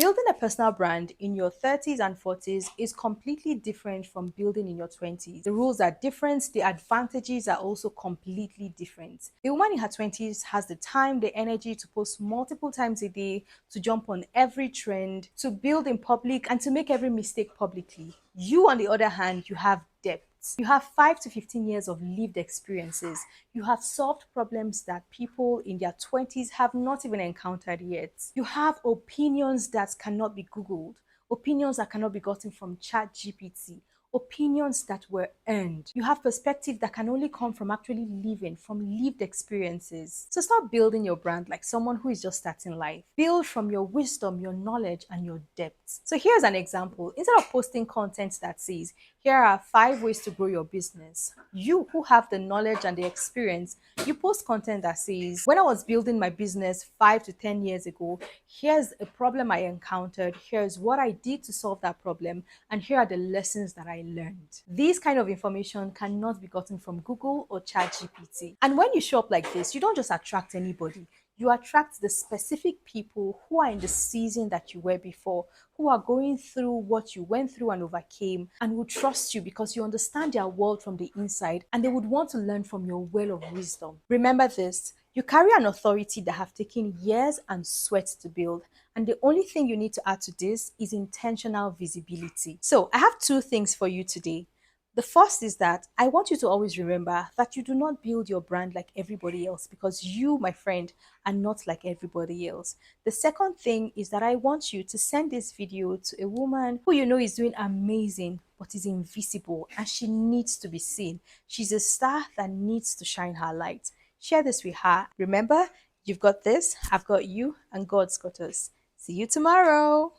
Building a personal brand in your 30s and 40s is completely different from building in your 20s. The rules are different, the advantages are also completely different. The woman in her 20s has the time, the energy to post multiple times a day, to jump on every trend, to build in public, and to make every mistake publicly. You, on the other hand, you have depth. You have 5 to 15 years of lived experiences. You have solved problems that people in their 20s have not even encountered yet. You have opinions that cannot be Googled, opinions that cannot be gotten from ChatGPT, opinions that were earned. You have perspective that can only come from actually living, from lived experiences. So start building your brand like someone who is just starting life. Build from your wisdom, your knowledge, and your depth. So here's an example. Instead of posting content that says, here are 5 ways to grow your business, you who have the knowledge and the experience, you post content that says, when I was building my business 5 to 10 years ago, here's a problem I encountered, here's what I did to solve that problem, and here are the lessons that I learned. This kind of information cannot be gotten from Google or ChatGPT. And when you show up like this, you don't just attract anybody. You attract the specific people who are in the season that you were before, who are going through what you went through and overcame, and will trust you because you understand their world from the inside, and they would want to learn from your well of wisdom. Remember this: you carry an authority that have taken years and sweat to build, and the only thing you need to add to this is intentional visibility. So I have 2 things for you today. The first is that I want you to always remember that you do not build your brand like everybody else, because you, my friend, are not like everybody else. The second thing is that I want you to send this video to a woman who you know is doing amazing but is invisible and she needs to be seen. She's a star that needs to shine her light. Share this with her. Remember, you've got this, I've got you, and God's got us. See you tomorrow.